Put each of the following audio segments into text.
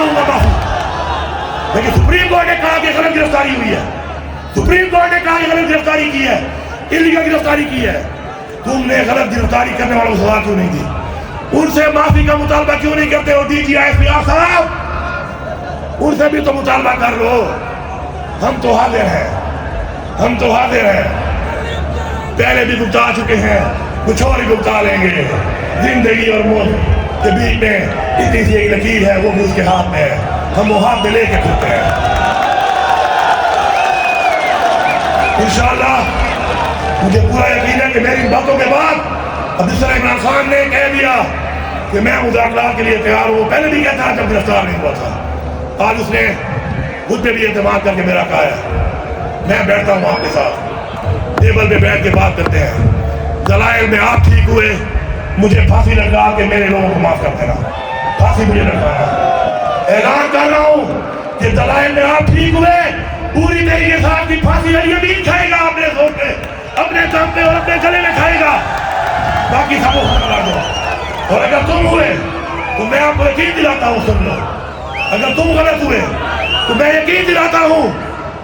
मांगूंगा माफी। लेकिन supreme court ने कहा कि गलत गिरफ्तारी हुई है, सुप्रीम कोर्ट ने कहा कि गलत गिरफ्तारी की है, इलीगल गिरफ्तारी की है। तुमने गलत गिरफ्तारी करने वालों को सजा क्यों नहीं दी? उनसे माफी का मुतालबा क्यों नहीं करते हो? DGISP साहब, उनसे भी तो मुतालबा कर लो। हम तो हाजिर हैं, हम तो हाजिर हैं, पहले भी भुगता चुके हैं, कुछ और ही भुगता लेंगे। जिंदगी और मौत के बीच में इतनी सी एक लकीर है, वो भी उसके हाथ में है, हम वो हाथ में लेके फिरते हैं। इंशाअल्लाह मुझे पूरा यकीन है कि मेरी इन बातों के बाद अब जिस तरह इमरान खान ने कह दिया कि मैं मुज़ाकरात के लिए तैयार हूँ, पहले भी कहता जब गिरफ्तार नहीं हुआ था, आज उसने खुद पे भी एतमाद करके मेरा कहा है मैं बैठता हूँ आपके साथ, टेबल पे बैठ के बात करते हैं। दलाइल में आप ठीक हुए, मुझे फांसी लगा के मेरे लोगों को माफ कर देना, फांसी मुझे लगवाना। ऐलान कर रहा हूँ कि दलाइल में आप ठीक हुए, पूरी तरीके के साथ की फांसी नहीं खाएगा अपने जोर पे, अपने दम पे और अपने गले में खाएगा, बाकी सबको खतरा दो। और अगर तुम हुए तो मैं आपको यकीन दिलाता हूँ, सुन लो, अगर तुम गलत हुए तो मैं यकीन दिलाता हूँ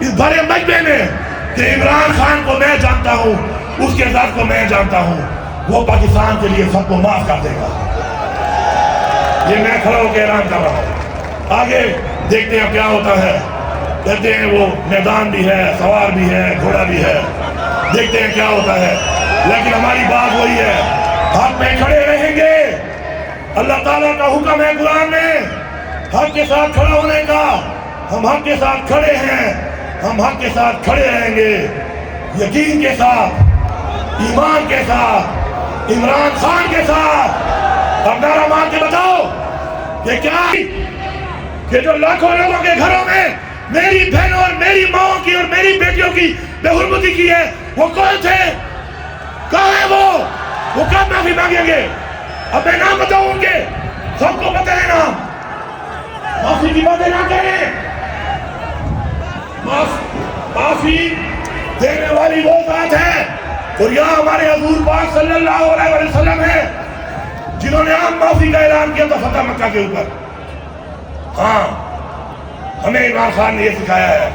इस भरे मजमे में कि इमरान खान को मैं जानता हूँ, उसके दर्द को मैं जानता हूँ, वो पाकिस्तान के लिए सबको माफ कर देगा। ये मैं खड़ा होकर ऐलान कर रहा हूँ। आगे देखते हैं क्या होता है। कहते हैं वो मैदान भी है, सवार भी है, घोड़ा भी है, देखते हैं क्या होता है। लेकिन हमारी बात वही है, हक में खड़े रहेंगे। अल्लाह ताला का हुक्म है कुरान में हक के साथ खड़ा होने का। हम हक के साथ खड़े हैं, हम हक के साथ खड़े रहेंगे, यकीन के साथ, ईमान के साथ, इमरान खान के साथ। अब नारा मार के बताओ कि क्या कि जो लाखों लोगों के घरों में मेरी बहनों और मेरी माओ की और मेरी बेटियों की बेहुरमती की है, वो कौन थे? कहाँ है वो कब माफी मांगेंगे? अब मैं नाम बताऊंगे, सबको पता है नाम। माफी की बातें ना करें, माफी देने वाली वो बात है। और यहाँ हमारे हजूर पाक सल्लल्लाहु अलैहि वसल्लम है जिन्होंने आम माफी का ऐलान किया था फतह मक्का के ऊपर। हाँ, हमें इमरान खान ने यह सिखाया है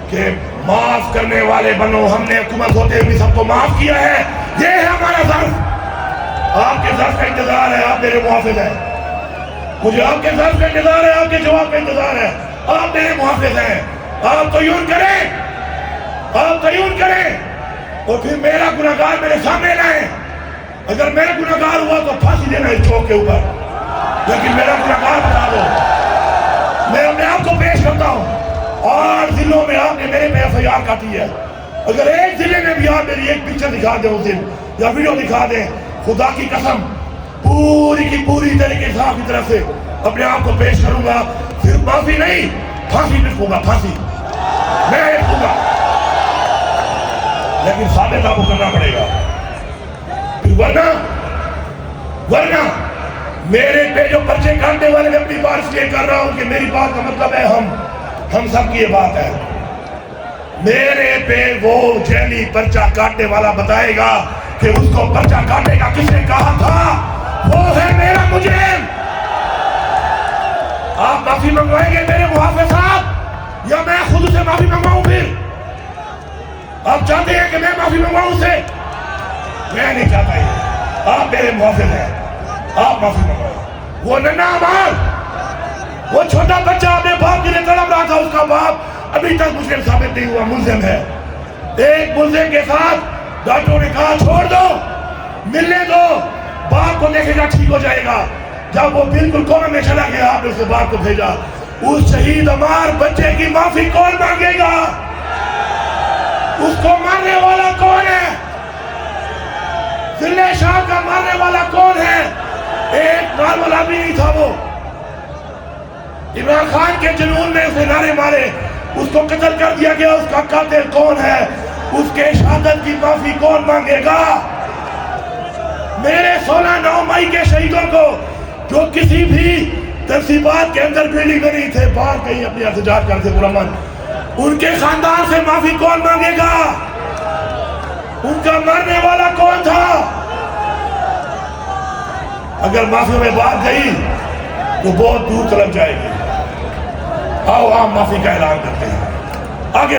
कि माफ करने वाले बनो। हमने हुकूमत होते हुए सबको माफ किया है, ये है हमारा ज़र्फ। आपके ज़र्फ का इंतजार है, आप मेरे मुहाफिज हैं। मुझे आपके ज़र्फ का इंतजार है, आपके जवाब का इंतजार है, आप मेरे मुहाफिज हैं। आप तय्यून करें, आप तय्यून करें और फिर मेरा गुनहगार मेरे सामने लाएं। अगर मेरा गुनहगार हुआ तो फांसी देना इस चौक के ऊपर, लेकिन मेरा गुनहगार बता दो, मैं अपने आप को पेश करता हूँ। 8 जिलों में आपने मेरे पे FIR काटी है। अगर एक जिले में भी आप मेरी एक पिक्चर दिखा दें उस दिन या वीडियो दिखा दें, खुदा की कसम पूरी की पूरी तरीके से आपकी तरफ से अपने आप को पेश करूंगा। सिर्फ माफी नहीं, फांसी लिखूंगा, फांसी मैं लिखूंगा, लेकिन साबित आपको करना पड़ेगा। वरना मेरे पे जो पर्चे काटने वाले, मैं अपनी बात इसलिए कर रहा हूं कि मेरी बात का मतलब है हम सब की ये बात है। मेरे पे वो जेली पर्चा काटने वाला बताएगा कि उसको पर्चा काटने का किसने कहा था, वो है मेरा मुजरिम। आप माफी मंगवाएंगे मेरे मुहाफिज साहब या मैं खुद से माफी मंगवाऊं? फिर आप चाहते हैं कि मैं माफी मंगवाऊं उससे? मैं नहीं चाहता ये। आप मेरे मुहाफिज हैं, आप माफी मंगवाओ। वो नन्ना अमाल, वो छोटा बच्चा अपने बाप के लिए तड़प रहा था, उसका बाप अभी तक मुस्लिम साबित नहीं हुआ, मुल्जिम है। एक मुल्जिम के साथ डॉक्टरों ने कहा छोड़ दो, मिलने दो, बाप को देखेगा ठीक हो जाएगा। जब वो बिल्कुल कोमा में चला गया, आपने उसके बाप को भेजा। उस शहीद अमार बच्चे की माफी कौन मांगेगा? उसको मारने वाला कौन है? जिले शाह का मारने वाला कौन है? एक नॉर्मल आदमी नहीं था वो। इमरान खान के जुनून में उसे नारे मारे, उसको कत्ल कर दिया गया। उसका कातिल कौन है? उसके शहादत की माफी कौन मांगेगा? मेरे 16-9 मई के शहीदों को जो किसी भी तहसीबात के अंदर बिल्डिंग में नहीं थे, बाहर कहीं अपनी एहतजाज करते पुरअमन, उनके खानदान से माफी कौन मांगेगा? उनका मरने वाला कौन था? अगर माफी में बात गई وہ بہت دور چلک جائے گی. آؤ عام معافی کا اعلان کرتے ہیں. آگے